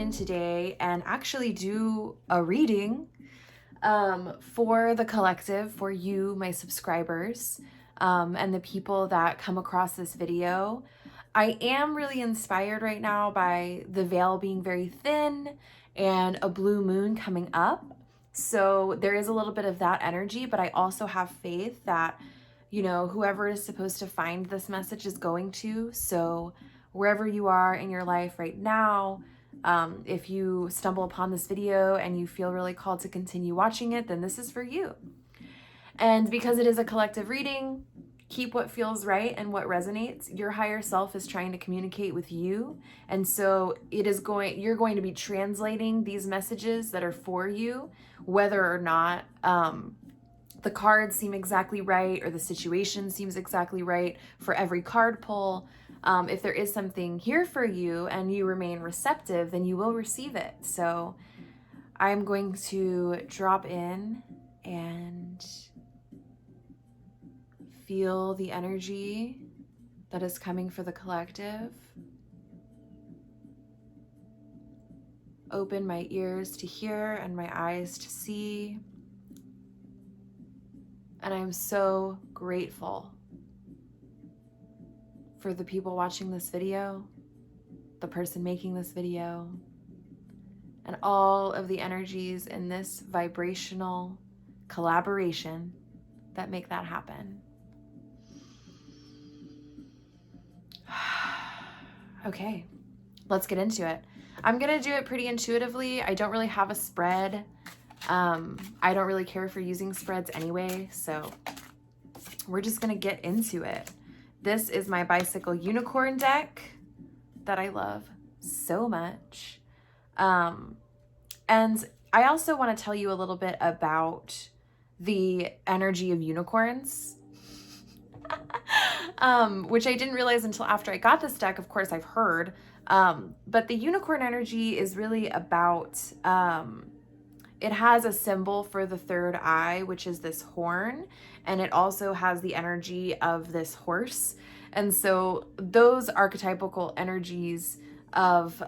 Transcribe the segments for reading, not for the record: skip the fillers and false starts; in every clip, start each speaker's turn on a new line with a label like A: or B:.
A: in today and actually do a reading for the collective, for you, my subscribers, and the people that come across this video. I am really inspired right now by the veil being very thin and a blue moon coming up. So there is a little bit of that energy, but I also have faith that, whoever is supposed to find this message is going to. So wherever you are in your life right now, if you stumble upon this video and you feel really called to continue watching it, then this is for you. And because it is a collective reading, keep what feels right and what resonates. Your higher self is trying to communicate with you. And so you're going to be translating these messages that are for you, whether or not the cards seem exactly right or the situation seems exactly right for every card pull. If there is something here for you and you remain receptive, then you will receive it. So I'm going to drop in and feel the energy that is coming for the collective. Open my ears to hear and my eyes to see. And I'm so grateful for the people watching this video, the person making this video, and all of the energies in this vibrational collaboration that make that happen. Okay, let's get into it. I'm gonna do it pretty intuitively. I don't really have a spread. I don't really care for using spreads anyway, so we're just gonna get into it. This is my bicycle unicorn deck that I love so much. And I also want to tell you a little bit about the energy of unicorns. Which I didn't realize until after I got this deck. Of course, I've heard. But the unicorn energy is really about, it has a symbol for the third eye, which is this horn. And it also has the energy of this horse. And so those archetypical energies of,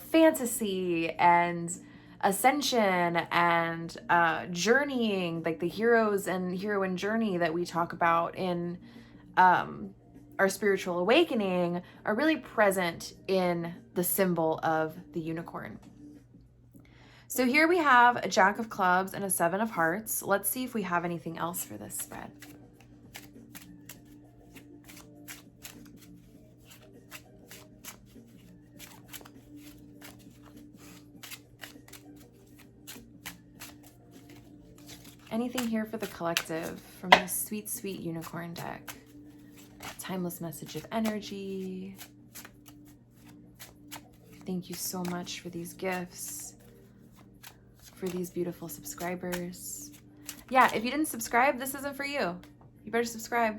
A: fantasy and ascension and journeying, like the heroes and heroine journey that we talk about in our spiritual awakening, are really present in the symbol of the unicorn. So here we have a Jack of Clubs and a Seven of Hearts. Let's see if we have anything else for this spread. Anything here for the collective from this sweet, sweet unicorn deck? Timeless message of energy. Thank you so much for these gifts, for these beautiful subscribers. Yeah, if you didn't subscribe, this isn't for you. You better subscribe.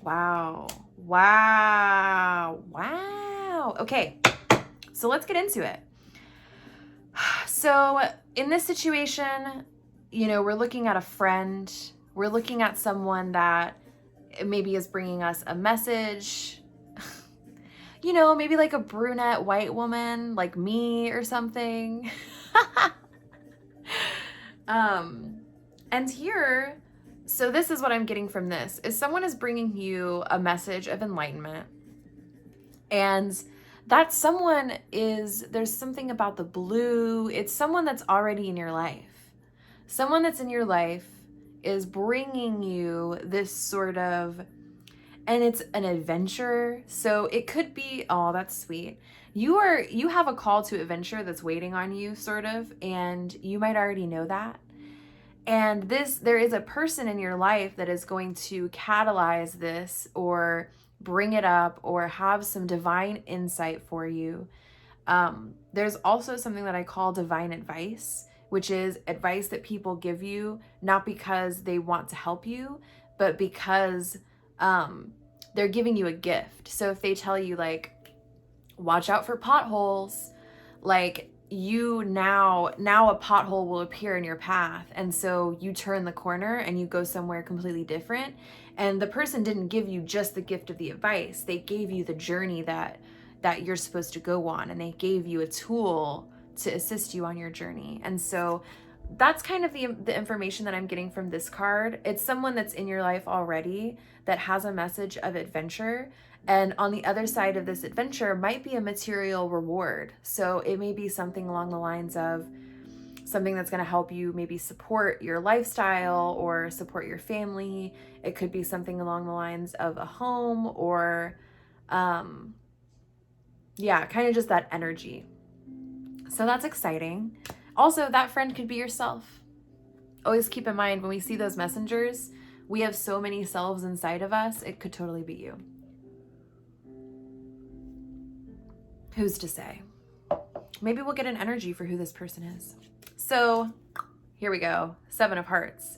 A: Wow. Wow. Wow. Okay, so let's get into it. So in this situation, we're looking at a friend. We're looking at someone that maybe is bringing us a message. Maybe like a brunette white woman like me or something. And here, so this is what I'm getting from this, is someone is bringing you a message of enlightenment. And that someone there's something about the blue. It's someone that's already in your life. Someone that's in your life is bringing you this sort of, and it's an adventure. So it could be, oh, that's sweet. You have a call to adventure that's waiting on you, sort of, and you might already know that. And there is a person in your life that is going to catalyze this or bring it up or have some divine insight for you. There's also something that I call divine advice, which is advice that people give you, not because they want to help you, but because they're giving you a gift. So if they tell you, like, watch out for potholes, like, now a pothole will appear in your path, and so you turn the corner and you go somewhere completely different. And the person didn't give you just the gift of the advice. They gave you the journey that that you're supposed to go on, and they gave you a tool to assist you on your journey. And so that's kind of the information that I'm getting from this card. It's someone that's in your life already that has a message of adventure. And on the other side of this adventure might be a material reward. So it may be something along the lines of something that's going to help you maybe support your lifestyle or support your family. It could be something along the lines of a home or, kind of just that energy. So that's exciting. Also, that friend could be yourself. Always keep in mind when we see those messengers, we have so many selves inside of us. It could totally be you. Who's to say? Maybe we'll get an energy for who this person is. So here we go. 7 of Hearts.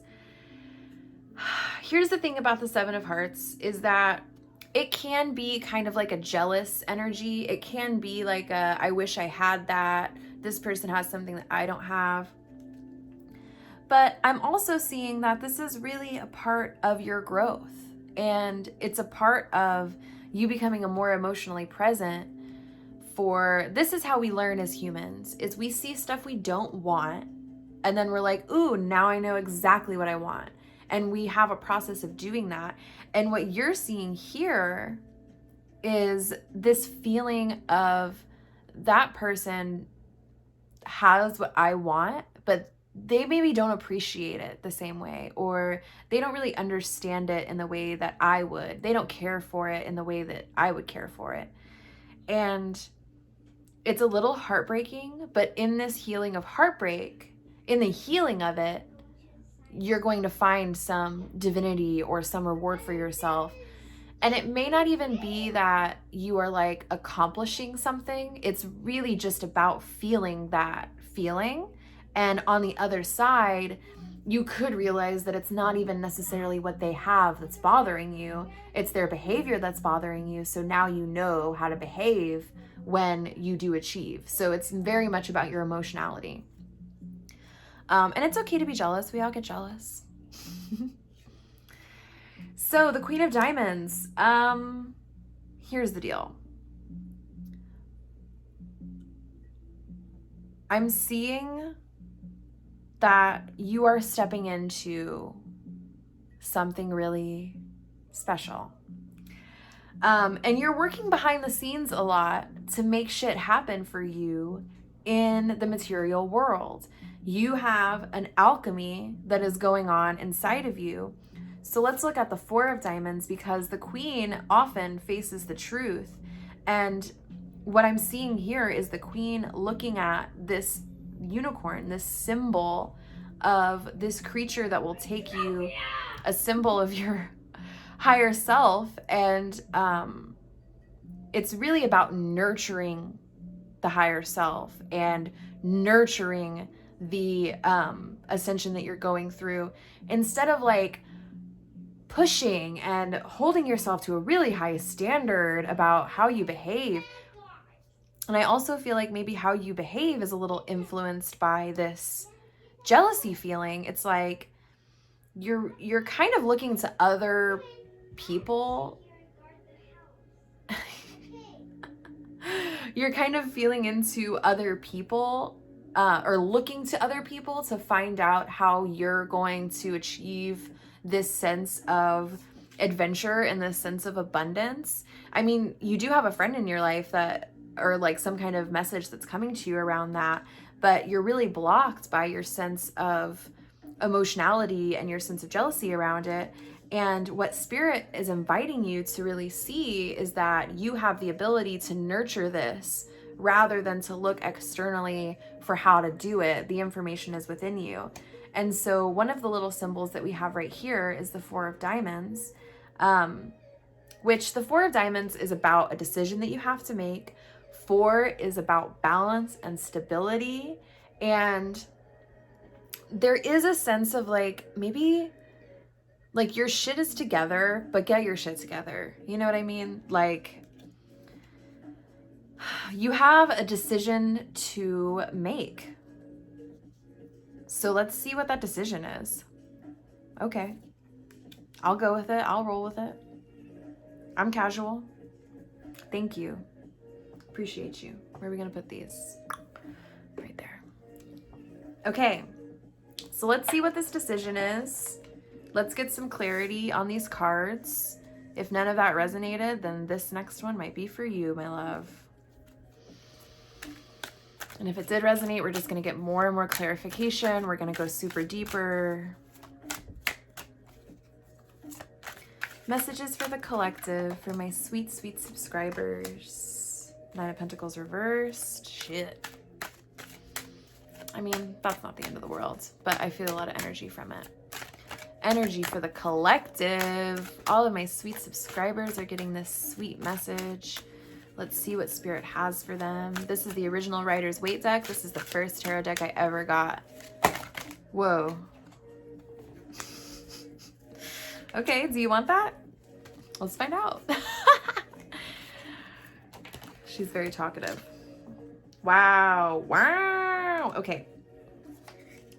A: Here's the thing about the 7 of Hearts is that it can be kind of like a jealous energy. It can be like a, I wish I had that. This person has something that I don't have. But I'm also seeing that this is really a part of your growth. And it's a part of you becoming a more emotionally present. For this is how we learn as humans, is we see stuff we don't want, and then we're like, ooh, now I know exactly what I want. And we have a process of doing that. And what you're seeing here is this feeling of that person has what I want, but they maybe don't appreciate it the same way, or they don't really understand it in the way that I would. They don't care for it in the way that I would care for it. And it's a little heartbreaking, but in this healing of heartbreak, in the healing of it, you're going to find some divinity or some reward for yourself. And it may not even be that you are like accomplishing something. It's really just about feeling that feeling. And on the other side, you could realize that it's not even necessarily what they have that's bothering you. It's their behavior that's bothering you. So now you know how to behave when you do achieve. So it's very much about your emotionality. And it's okay to be jealous. We all get jealous. So the Queen of Diamonds, here's the deal. I'm seeing that you are stepping into something really special. And you're working behind the scenes a lot to make shit happen for you in the material world. You have an alchemy that is going on inside of you. So let's look at the 4 of Diamonds, because the Queen often faces the truth. And what I'm seeing here is the Queen looking at this unicorn, this symbol of this creature that will take you, a symbol of your higher self. And it's really about nurturing the higher self and nurturing the ascension that you're going through, instead of like pushing and holding yourself to a really high standard about how you behave. And I also feel like maybe how you behave is a little influenced by this jealousy feeling. It's like you're kind of looking to other people. You're kind of feeling into other people, or looking to other people to find out how you're going to achieve this sense of adventure and this sense of abundance. I mean, you do have a friend in your life that, or like some kind of message that's coming to you around that, but you're really blocked by your sense of emotionality and your sense of jealousy around it. And what Spirit is inviting you to really see is that you have the ability to nurture this rather than to look externally for how to do it. The information is within you. And so one of the little symbols that we have right here is the 4 of Diamonds, which the 4 of Diamonds is about a decision that you have to make. 4 is about balance and stability. And there is a sense of like, maybe like your shit is together, but get your shit together. You know what I mean? Like, you have a decision to make. So let's see what that decision is. Okay. I'll go with it. I'll roll with it. I'm casual. Thank you. appreciate you. Where are we going to put these? Right there. Okay. So let's see what this decision is. Let's get some clarity on these cards. If none of that resonated, then this next one might be for you, my love. And if it did resonate, we're just going to get more and more clarification. We're going to go super deeper. Messages for the collective, for my sweet, sweet subscribers. Nine of Pentacles reversed. Shit. I mean, that's not the end of the world, but I feel a lot of energy from it. Energy for the collective. All of my sweet subscribers are getting this sweet message. Let's see what Spirit has for them. This is the original Rider's Waite deck. This is the first tarot deck I ever got. Whoa. Okay, do you want that? Let's find out. She's very talkative. Wow. Wow. Okay.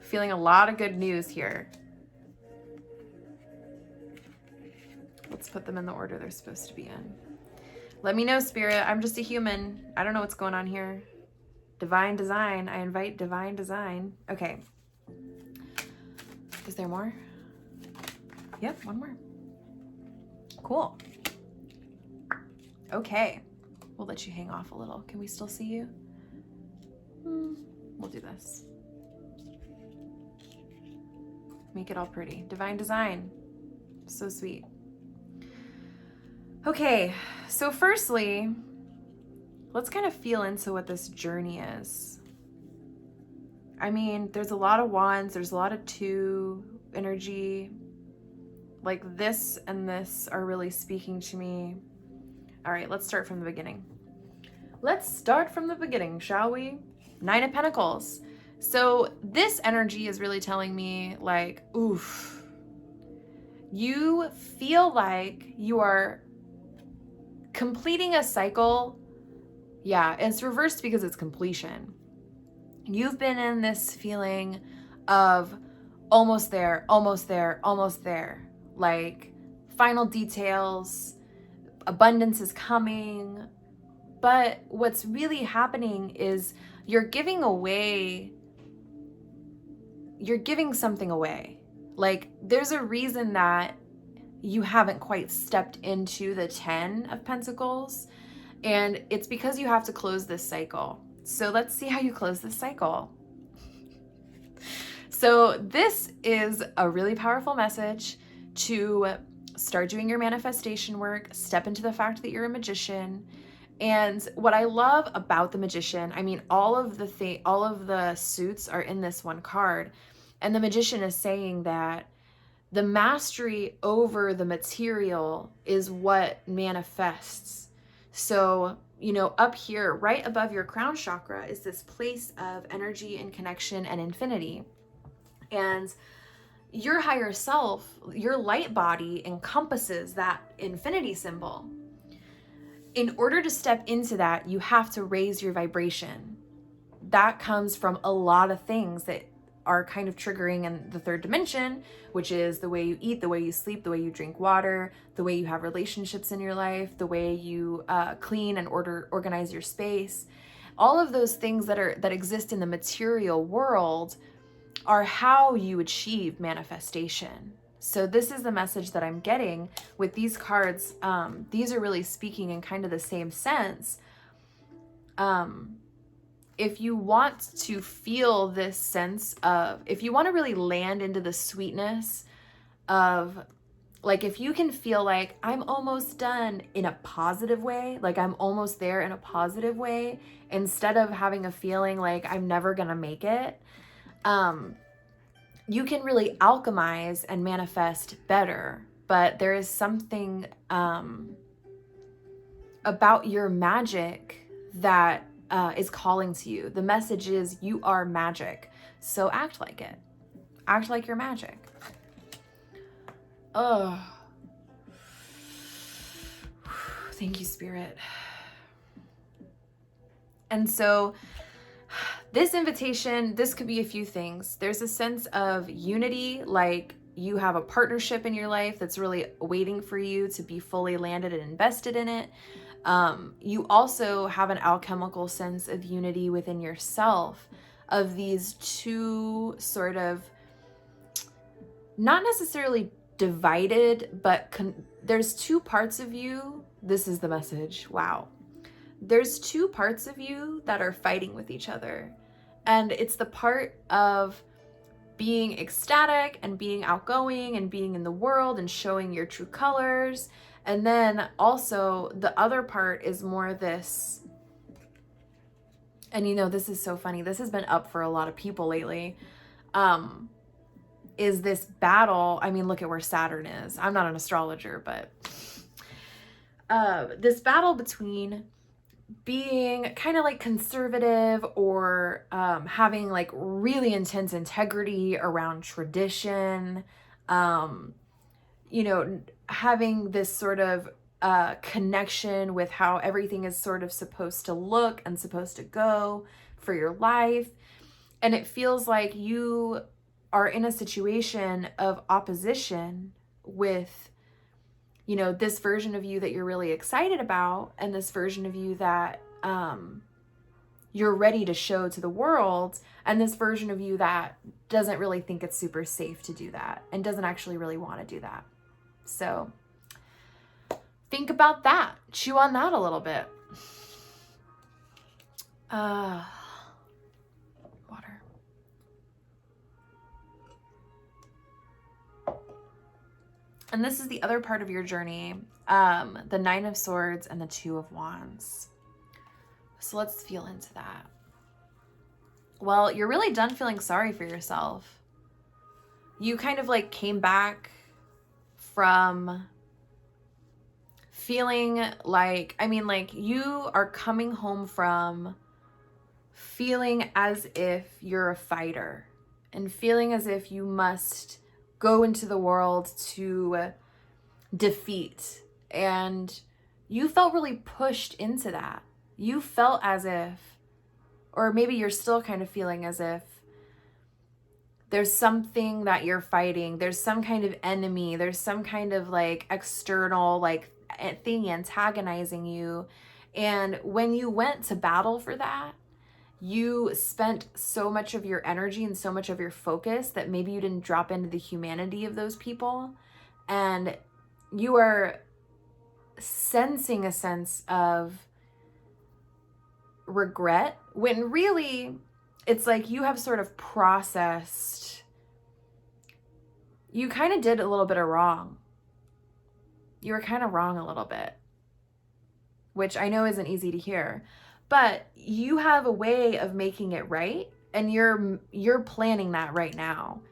A: Feeling a lot of good news here. Let's put them in the order they're supposed to be in. Let me know, Spirit. I'm just a human. I don't know what's going on here. Divine design. I invite divine design. Okay. Is there more? Yep, one more. Cool. Okay. We'll let you hang off a little. Can we still see you? We'll do this. Make it all pretty. Divine design. So sweet. Okay, so firstly, let's kind of feel into what this journey is. I mean, there's a lot of wands, there's a lot of two energy. Like this and this are really speaking to me. All right, let's start from the beginning. Let's start from the beginning, shall we? Nine of Pentacles. So this energy is really telling me like, oof. You feel like you are completing a cycle. Yeah, it's reversed because it's completion. You've been in this feeling of almost there, almost there, almost there. Like final details, abundance is coming. But what's really happening is you're giving something away. Like there's a reason that you haven't quite stepped into the 10 of Pentacles, and it's because you have to close this cycle. So let's see how you close this cycle. So this is a really powerful message to start doing your manifestation work, step into the fact that you're a magician. And what I love about the magician, I mean, all of the suits are in this one card, and the magician is saying that the mastery over the material is what manifests. So, you know, up here, right above your crown chakra is this place of energy and connection and infinity. And your higher self, your light body encompasses that infinity symbol. In order to step into that, you have to raise your vibration. That comes from a lot of things that are kind of triggering in the third dimension, which is the way you eat, the way you sleep, the way you drink water, the way you have relationships in your life, the way you clean and organize your space. All of those things that exist in the material world are how you achieve manifestation. So this is the message that I'm getting with these cards. These are really speaking in kind of the same sense. If you want to feel this sense of, if you want to really land into the sweetness of, like, if you can feel like I'm almost done in a positive way, like I'm almost there in a positive way, instead of having a feeling like I'm never gonna make it, you can really alchemize and manifest better. But there is something about your magic that is calling to you. The message is you are magic. So act like it. Act like you're magic. Oh, thank you, Spirit. And so this invitation, this could be a few things. There's a sense of unity, like you have a partnership in your life that's really waiting for you to be fully landed and invested in it. You also have an alchemical sense of unity within yourself, of these two sort of, not necessarily divided, but there's two parts of you. This is the message. Wow. There's two parts of you that are fighting with each other. And it's the part of being ecstatic and being outgoing and being in the world and showing your true colors. And then also the other part is more this, and you know, this is so funny. This has been up for a lot of people lately. Is this battle. I mean, look at where Saturn is. I'm not an astrologer, but this battle between being kind of like conservative or having like really intense integrity around tradition, you know, having this sort of connection with how everything is sort of supposed to look and supposed to go for your life. And it feels like you are in a situation of opposition with, you know, this version of you that you're really excited about, and this version of you that you're ready to show to the world, and this version of you that doesn't really think it's super safe to do that and doesn't actually really want to do that. So think about that. Chew on that a little bit. Water. And this is the other part of your journey, the Nine of Swords and the Two of Wands. So let's feel into that. Well, you're really done feeling sorry for yourself. You kind of like came back from feeling like, I mean, like you are coming home from feeling as if you're a fighter and feeling as if you must go into the world to defeat. And you felt really pushed into that. You felt as if, or maybe you're still kind of feeling as if there's something that you're fighting. There's some kind of enemy. There's some kind of like external like thing antagonizing you. And when you went to battle for that, you spent so much of your energy and so much of your focus that maybe you didn't drop into the humanity of those people. And you are sensing a sense of regret when really it's like you have sort of processed, you kind of did a little bit of wrong. You were kind of wrong a little bit, which I know isn't easy to hear. But you have a way of making it right, and you're planning that right now.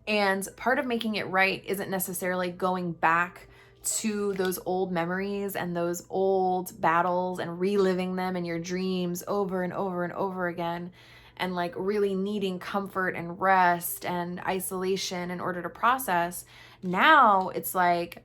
A: And part of making it right isn't necessarily going back to those old memories and those old battles and reliving them in your dreams over and over and over again, and like really needing comfort and rest and isolation in order to process. Now it's like,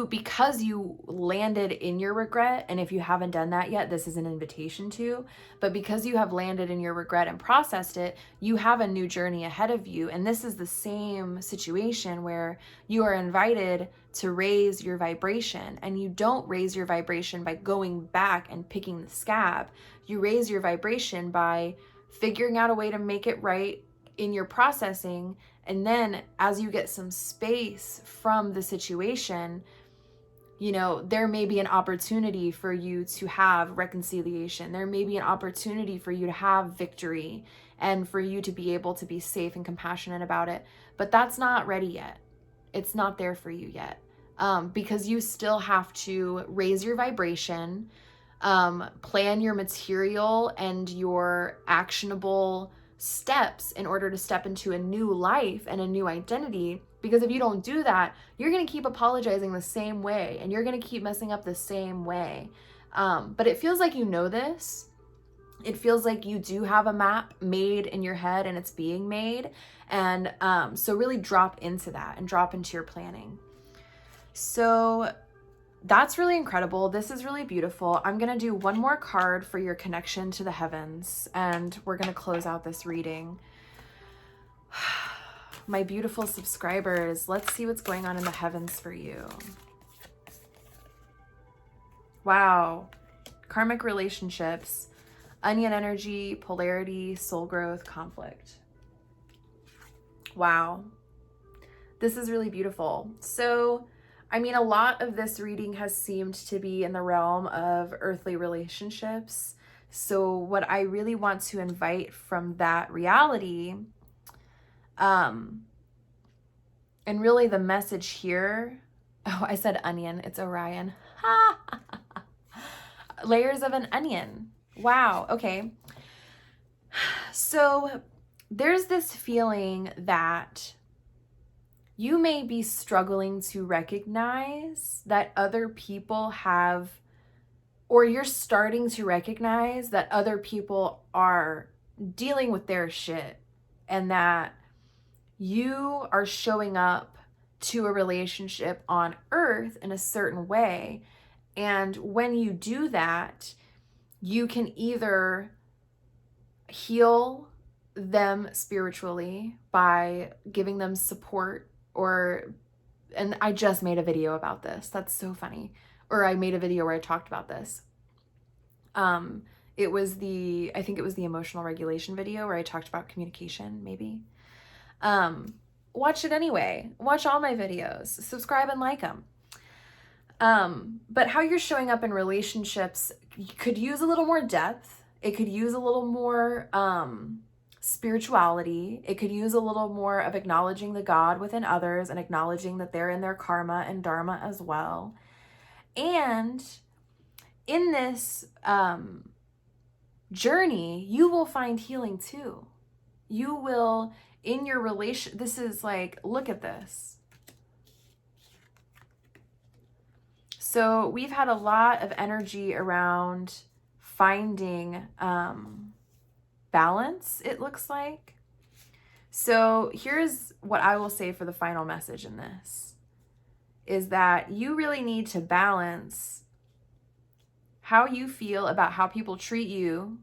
A: because you landed in your regret, and if you haven't done that yet, this is an invitation to, but because you have landed in your regret and processed it, you have a new journey ahead of you. And this is the same situation where you are invited to raise your vibration, and you don't raise your vibration by going back and picking the scab. You raise your vibration by figuring out a way to make it right in your processing. And then as you get some space from the situation, you know, there may be an opportunity for you to have reconciliation. There may be an opportunity for you to have victory and for you to be able to be safe and compassionate about it. But that's not ready yet. It's not there for you yet, because you still have to raise your vibration, plan your material and your actionable steps in order to step into a new life and a new identity. Because if you don't do that, you're going to keep apologizing the same way, and you're going to keep messing up the same way. But it feels like you know this. It feels like you do have a map made in your head, and it's being made. And so really drop into that and drop into your planning. So that's really incredible. This is really beautiful. I'm going to do one more card for your connection to the heavens, and we're going to close out this reading. My beautiful subscribers, let's see what's going on in the heavens for you. Wow. Karmic relationships, onion energy, polarity, soul growth, conflict. Wow. This is really beautiful. So, I mean, a lot of this reading has seemed to be in the realm of earthly relationships. So what I really want to invite from that reality, and really the message here, oh, I said onion, it's Orion. Layers of an onion. Wow, okay. So there's this feeling that you may be struggling to recognize that other people have, or you're starting to recognize that other people are dealing with their shit, and that you are showing up to a relationship on earth in a certain way. And when you do that, you can either heal them spiritually by giving them support, and I just made a video about this. That's so funny. Or I made a video where I talked about this. I think it was the emotional regulation video where I talked about communication, maybe. Watch it anyway. Watch all my videos. Subscribe and like them. But how you're showing up in relationships could use a little more depth. It could use a little more spirituality. It could use a little more of acknowledging the God within others and acknowledging that they're in their karma and dharma as well. And in this journey, you will find healing too. You will, in your relation, this is like, look at this. So we've had a lot of energy around finding balance, it looks like. So here's what I will say for the final message in this, is that you really need to balance how you feel about how people treat you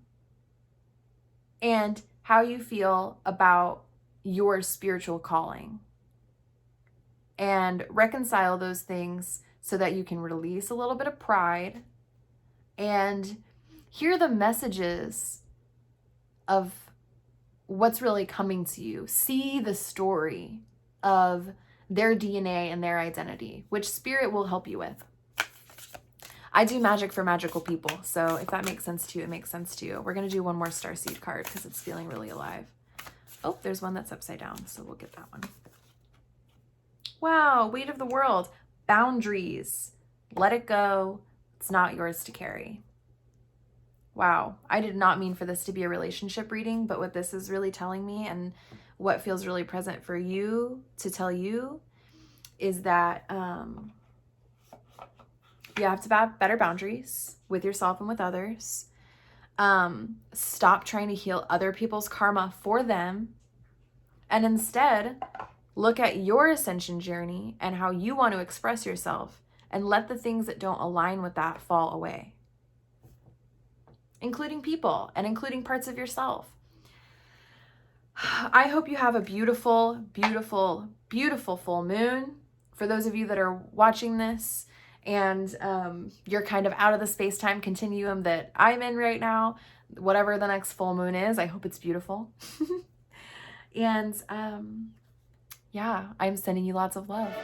A: and how you feel about your spiritual calling, and reconcile those things so that you can release a little bit of pride and hear the messages of what's really coming to you. See the story of their DNA and their identity, which spirit will help you with. I do magic for magical people, so if that makes sense to you, it makes sense to you. We're going to do one more starseed card because it's feeling really alive. Oh, there's one that's upside down, so we'll get that one. Wow, weight of the world. Boundaries. Let it go. It's not yours to carry. Wow, I did not mean for this to be a relationship reading, but what this is really telling me, and what feels really present for you to tell you, is that you have to have better boundaries with yourself and with others. Stop trying to heal other people's karma for them, and instead look at your ascension journey and how you want to express yourself, and let the things that don't align with that fall away, including people and including parts of yourself. I hope you have a beautiful, beautiful, beautiful full moon. For those of you that are watching this and you're kind of out of the space-time continuum that I'm in right now, whatever the next full moon is, I hope it's beautiful. And yeah, I'm sending you lots of love.